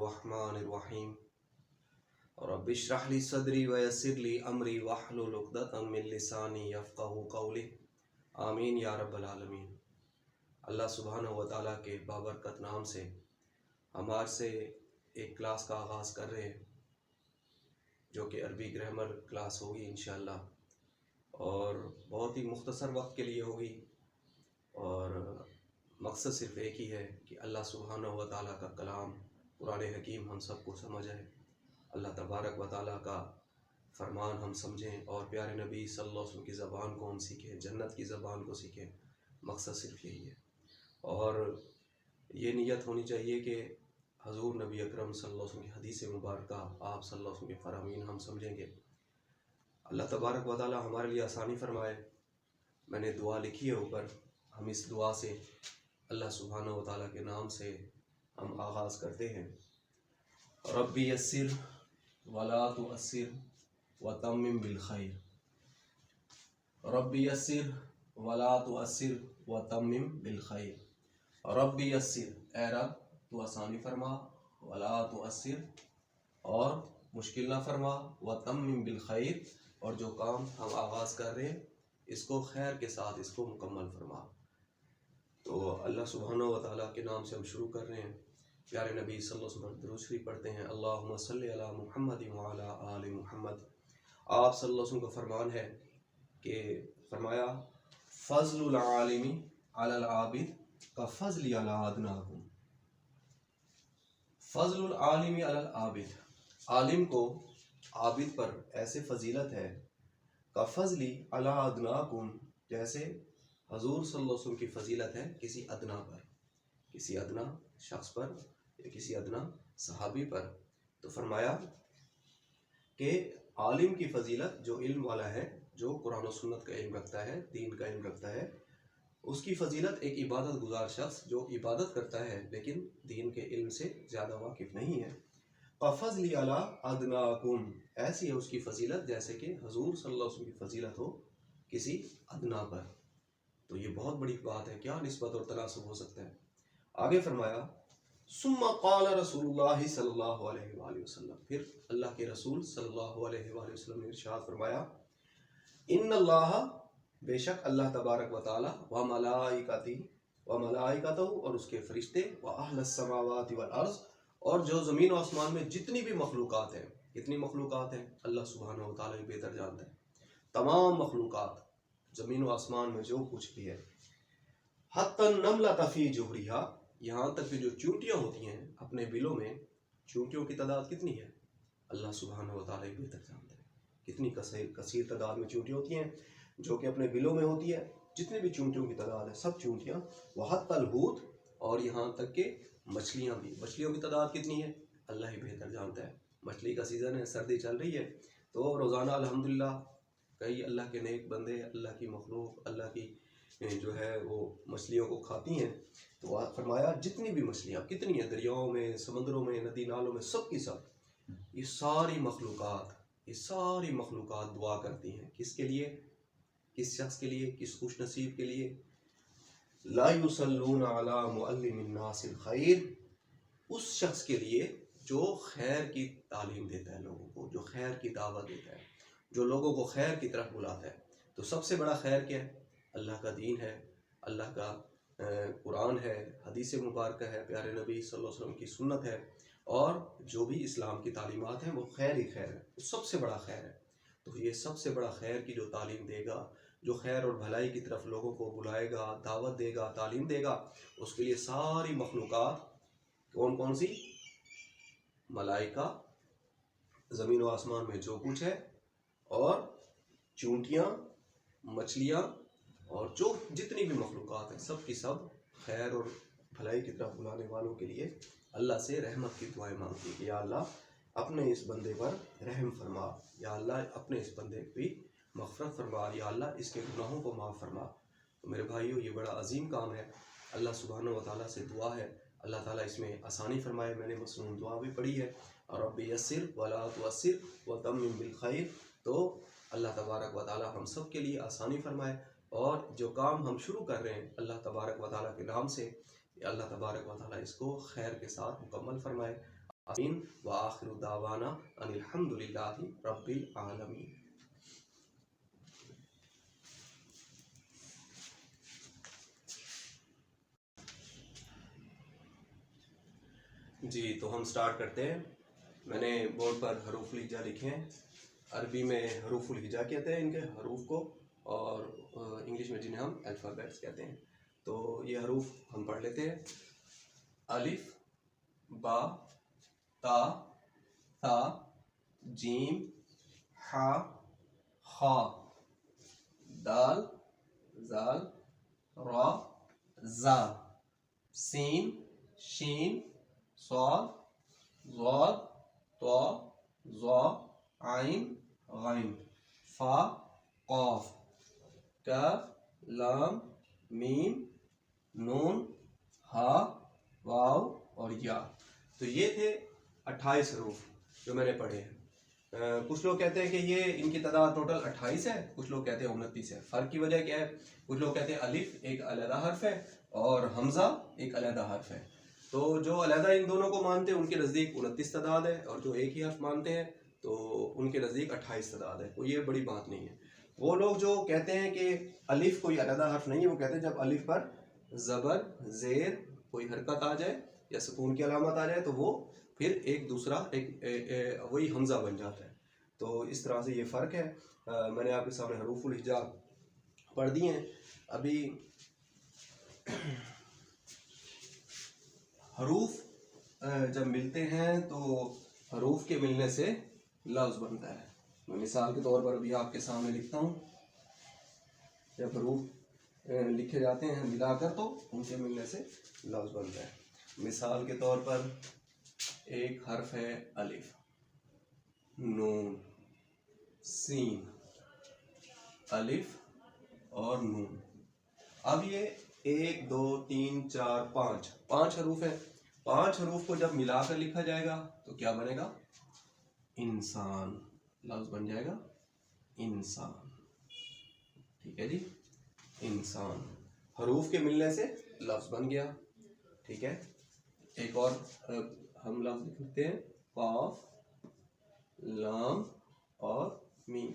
الرحمن الرحیم رب اشرح لی صدری ویسر لی امری واحلل عقدۃ من لسانی یفقہوا قولی آمین یا رب العالمین۔ اللہ سبحانہ و تعالیٰ کے بابرکت نام سے ہم آج سے ایک کلاس کا آغاز کر رہے ہیں جو کہ عربی گرامر کلاس ہوگی انشاءاللہ، اور بہت ہی مختصر وقت کے لیے ہوگی، اور مقصد صرف ایک ہی ہے کہ اللہ سبحانہ و تعالیٰ کا کلام قرآن حکیم ہم سب کو سمجھ آئے، اللہ تبارک و تعالیٰ کا فرمان ہم سمجھیں، اور پیارے نبی صلی اللہ علیہ وسلم کی زبان کو ہم سیکھیں، جنت کی زبان کو سیکھیں۔ مقصد صرف یہی ہے، اور یہ نیت ہونی چاہیے کہ حضور نبی اکرم صلی اللہ علیہ وسلم کی حدیث مبارکہ، آپ صلی اللہ علیہ وسلم کے فرامین ہم سمجھیں گے۔ اللہ تبارک و تعالیٰ ہمارے لیے آسانی فرمائے۔ میں نے دعا لکھی ہے اوپر، ہم اس دعا سے اللہ سبحانہ و تعالیٰ کے نام سے ہم آغاز کرتے ہیں۔ ربی یسر ولا تعسر وتمم بالخیر، ربی یسر ولا تعسر وتمم بالخیر۔ ربی یسر، اے رب تو آسانی فرما، ولا تعسر اور مشکل نہ فرما، وتمم بالخیر اور جو کام ہم آغاز کر رہے ہیں اس کو خیر کے ساتھ اس کو مکمل فرما۔ تو اللہ سبحانہ و تعالیٰ کے نام سے ہم شروع کر رہے ہیں، پیارے نبی صلی اللہ علیہ وسلم درود شریف پڑھتے ہیں۔ اللہم صلی علی محمد وعلی آل محمد۔ آپ صلی اللہ علیہ وسلم کا فرمان ہے کہ فرمایا فضل العالم علی العابد کفضلی علی ادناکم۔ فضل العالم علی العابد، عالم کو عابد پر ایسے فضیلت ہے، کفضلی علی ادناکم، جیسے حضور صلی اللہ علیہ وسلم کی فضیلت ہے کسی ادنا پر، کسی ادنا شخص پر یا کسی ادنا صحابی پر۔ تو فرمایا کہ عالم کی فضیلت، جو علم والا ہے، جو قرآن و سنت کا علم رکھتا ہے، دین کا علم رکھتا ہے، اس کی فضیلت ایک عبادت گزار شخص جو عبادت کرتا ہے لیکن دین کے علم سے زیادہ واقف نہیں ہے، فضلی علی ادناکم، ایسی ہے اس کی فضیلت جیسے کہ حضور صلی اللہ علیہ وسلم کی فضیلت ہو کسی ادنا پر۔ تو یہ بہت بڑی بات ہے، کیا نسبت اور تناسب ہو سکتا ہے۔ آگے فرمایا ثم قال رسول اللہ صلی اللہ علیہ وآلہ وسلم، پھر اللہ کے رسول صلی اللہ علیہ وآلہ وسلم نے ارشاد فرمایا ان اللہ، بے شک اللہ تبارک و تعالی، وملائکتہ اور اس کے فرشتے، واہل السماوات والارض اور جو زمین و آسمان میں جتنی بھی مخلوقات ہیں، کتنی مخلوقات ہیں اللہ سبحانہ و تعالی بہتر جانتا ہے، تمام مخلوقات زمین و آسمان میں جو کچھ بھی ہے، حتی النملۃ فی جحرہا، یہاں تک کہ جو چونٹیاں ہوتی ہیں اپنے بلوں میں، چونٹیوں کی تعداد کتنی ہے اللہ سبحانہ و تعالی بہتر جانتا ہے، کتنی کثیر تعداد میں چونٹیاں ہوتی ہیں جو کہ اپنے بلوں میں ہوتی ہے، جتنی بھی چونٹیوں کی تعداد ہے سب چونٹیاں، وحتی الحوت اور یہاں تک کہ مچھلیاں بھی، مچھلیوں کی تعداد کتنی ہے اللہ ہی بہتر جانتا ہے۔ مچھلی کا سیزن ہے، سردی چل رہی ہے، تو روزانہ الحمدللہ کئی اللہ کے نیک بندے، اللہ کی مخلوق، اللہ کی جو ہے وہ مچھلیوں کو کھاتی ہیں۔ تو فرمایا جتنی بھی مچھلیاں کتنی ہیں، دریاؤں میں، سمندروں میں، ندی نالوں میں، سب کی سب، یہ ساری مخلوقات دعا کرتی ہیں، کس کے لیے؟ کس شخص کے لیے؟ کس خوش نصیب کے لیے؟ لا یصلون علی معلم الناس الخیر، اس شخص کے لیے جو خیر کی تعلیم دیتا ہے لوگوں کو، جو خیر کی دعوت دیتا ہے، جو لوگوں کو خیر کی طرف بلاتا ہے۔ تو سب سے بڑا خیر کیا ہے؟ اللہ کا دین ہے، اللہ کا قرآن ہے، حدیث مبارکہ ہے، پیارے نبی صلی اللہ علیہ وسلم کی سنت ہے، اور جو بھی اسلام کی تعلیمات ہیں وہ خیر ہی خیر ہے، وہ سب سے بڑا خیر ہے۔ تو یہ سب سے بڑا خیر کی جو تعلیم دے گا، جو خیر اور بھلائی کی طرف لوگوں کو بلائے گا، دعوت دے گا، تعلیم دے گا، اس کے لیے ساری مخلوقات کون کون سی؟ ملائکہ، زمین و آسمان میں جو کچھ ہے، اور چونٹیاں، مچھلیاں، اور جو جتنی بھی مخلوقات ہیں سب کی سب خیر اور بھلائی کی طرف بلانے والوں کے لیے اللہ سے رحمت کی دعائیں مانگتی کہ یا اللہ اپنے اس بندے پر رحم فرما، یا اللہ اپنے اس بندے کی مغفرت فرما، یا اللہ اس کے گناہوں کو معاف فرما۔ تو میرے بھائیو یہ بڑا عظیم کام ہے، اللہ سبحانہ و تعالیٰ سے دعا ہے اللہ تعالیٰ اس میں آسانی فرمائے۔ میں نے مصنون دعا بھی پڑھی ہے، رب یسر ولا تعسر وتمم بالخیر، تو اللہ تبارک و تعالیٰ ہم سب کے لیے آسانی فرمائے، اور جو کام ہم شروع کر رہے ہیں اللہ تبارک و تعالیٰ کے نام سے، اللہ تبارک و تعالیٰ اس کو خیر کے ساتھ مکمل فرمائے۔ آمین وآخر دعوانا ان الحمدللہ رب العالمین. جی تو ہم سٹارٹ کرتے ہیں. میں نے بورڈ پر حروف الہجا لکھے ہیں. عربی میں حروف الہجا کہتے ہیں ان کے حروف کو، اور انگلش میں جنہیں ہم الفابیٹس کہتے ہیں. تو یہ حروف ہم پڑھ لیتے ہیں. الف، با، تا، ثا، جیم، حا، خا، دال، زال، را، زا، سین، شین، صاد، ضاد، طا، ظا، عین، غین، فا، قاف، کاف، لام، میم، نون، ہا، واو اور یا. تو یہ تھے 28 حروف جو میں نے پڑھے ہیں. کچھ لوگ کہتے ہیں کہ یہ ان کی تعداد ٹوٹل 28 ہے، کچھ لوگ کہتے ہیں 29 ہے. فرق کی وجہ کیا ہے؟ کچھ لوگ کہتے ہیں الف ایک علیحدہ حرف ہے اور حمزہ ایک علیحدہ حرف ہے. تو جو علیحدہ ان دونوں کو مانتے ہیں ان کے نزدیک 29 تعداد ہے، اور جو ایک ہی حرف مانتے ہیں تو ان کے نزدیک 28 تعداد ہے. تو یہ بڑی بات نہیں ہے. وہ لوگ جو کہتے ہیں کہ الف کوئی علیحدہ حرف نہیں ہے، وہ کہتے ہیں جب الف پر زبر، زیر، کوئی حرکت آ جائے یا سکون کی علامت آ جائے تو وہ پھر ایک دوسرا وہی حمزہ بن جاتا ہے. تو اس طرح سے یہ فرق ہے. میں نے آپ کے سامنے حروف الہجا پڑھ دی ہیں. ابھی حروف جب ملتے ہیں تو حروف کے ملنے سے لفظ بنتا ہے. میں مثال کے طور پر ابھی آپ کے سامنے لکھتا ہوں. جب حروف لکھے جاتے ہیں ملا کر تو ان کے ملنے سے لفظ بنتا ہے. مثال کے طور پر ایک حرف ہے الف، نون، سین، الف اور نون. اب یہ 1 2 3 4 5 حروف ہیں. 5 حروف کو جب ملا کر لکھا جائے گا تو کیا بنے گا؟ انسان. لفظ بن جائے گا انسان. ٹھیک ہے جی، انسان. حروف کے ملنے سے لفظ بن گیا. ٹھیک ہے. ایک اور ہم لفظ لکھتے ہیں قاف، لام اور میم.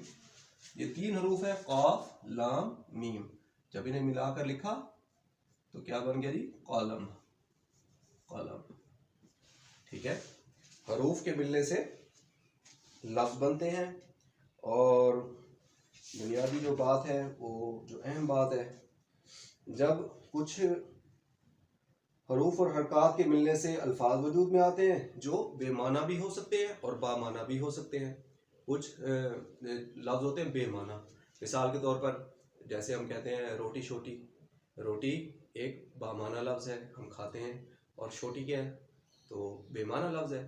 یہ 3 حروف ہیں قاف، لام، میم. جب انہیں ملا کر لکھا تو کیا بن گیا جی؟ قلم. قلم. ٹھیک ہے. حروف کے ملنے سے لفظ بنتے ہیں. اور بنیادی جو بات ہے، وہ جو اہم بات ہے، جب کچھ حروف اور حرکات کے ملنے سے الفاظ وجود میں آتے ہیں جو بے معنی بھی ہو سکتے ہیں اور با معنی بھی ہو سکتے ہیں. کچھ لفظ ہوتے ہیں بے معنی. مثال کے طور پر جیسے ہم کہتے ہیں روٹی شوٹی. روٹی ایک با معنی لفظ ہے، ہم کھاتے ہیں. اور شوٹی کیا ہے؟ تو بے معنی لفظ ہے.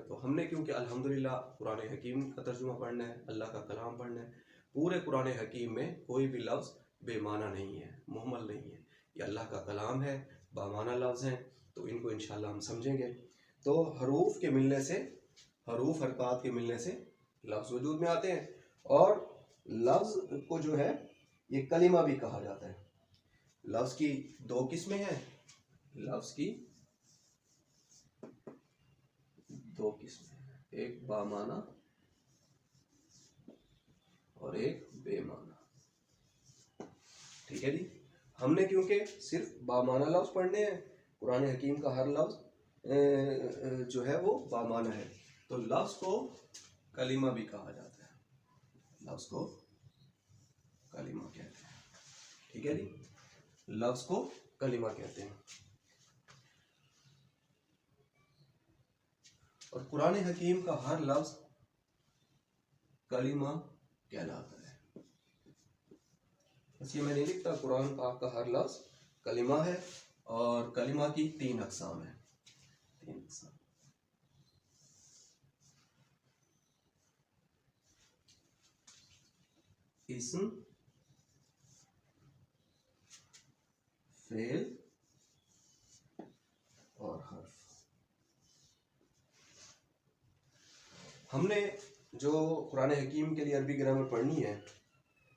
تو ہم نے کیونکہ الحمدللہ قرآن حکیم کا ترجمہ پڑھنا ہے، اللہ کا کلام پڑھنا ہے، پورے قرآن حکیم میں کوئی بھی لفظ بے معنی نہیں ہے، مہمل نہیں ہے. یہ اللہ کا کلام ہے، بامانہ لفظ ہیں، تو ان کو انشاءاللہ ہم سمجھیں گے. تو حروف کے ملنے سے، حروف حرکات کے ملنے سے لفظ وجود میں آتے ہیں. اور لفظ کو جو ہے یہ کلمہ بھی کہا جاتا ہے. لفظ کی 2 قسمیں ہیں. لفظ کی 2 قسمیں ہیں، ایک بامانہ اور ایک بے معنی. ٹھیک ہے جی. ہم نے کیونکہ صرف بامعنی لفظ پڑھنے ہیں، قرآن حکیم کا ہر لفظ جو ہے وہ بامعنی ہے. تو لفظ کو کلمہ بھی کہا جاتا ہے. لفظ کو کلمہ کہتے ہیں. ٹھیک ہے جی. لفظ کو کلمہ کہتے ہیں. اور قرآن حکیم کا ہر لفظ کلمہ کہلاتا ہے. بس یہ میں نہیں لکھتا، قرآن پاک کا ہر لفظ کلمہ ہے. اور کلمہ کی 3 اقسام ہیں. 3 اقسام. اسم، فعل اور حرف. ہم نے جو قرآن حکیم کے لیے عربی گرامر پڑھنی ہے،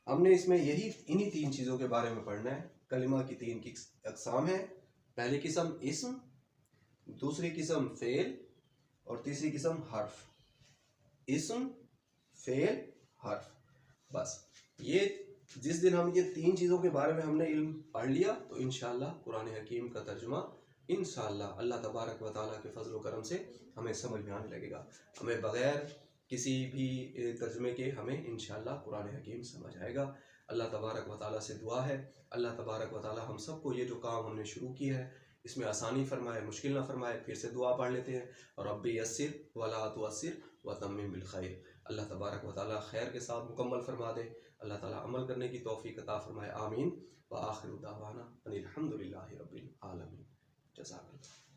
ہم نے اس میں انہی 3 چیزوں کے بارے میں پڑھنا ہے. کلمہ کی 3 اقسام ہیں. پہلی قسم اسم، دوسری قسم فعل اور تیسری قسم حرف، اسم فعل حرف. بس یہ جس دن ہم یہ 3 چیزوں کے بارے میں ہم نے علم پڑھ لیا تو انشاءاللہ قرآن حکیم کا ترجمہ انشاءاللہ اللہ تبارک و تعالیٰ کے فضل و کرم سے ہمیں سمجھ میں آنے لگے گا. ہمیں بغیر کسی بھی ترجمے کے ہمیں انشاءاللہ قرآن حکیم سمجھ آئے گا. اللہ تبارک و تعالیٰ سے دعا ہے اللہ تبارک و تعالیٰ ہم سب کو یہ جو کام ہم نے شروع کی ہے اس میں آسانی فرمائے، مشکل نہ فرمائے. پھر سے دعا پڑھ لیتے ہیں، رب یسر ولا تعسر وتمم بالخیر. اللہ تبارک و تعالیٰ خیر کے ساتھ مکمل فرما دے. اللہ تعالیٰ عمل کرنے کی توفیق عطا فرمائے. آمین. وآخر دعوانا ان الحمد للہ رب العالمین. جزاک اللہ.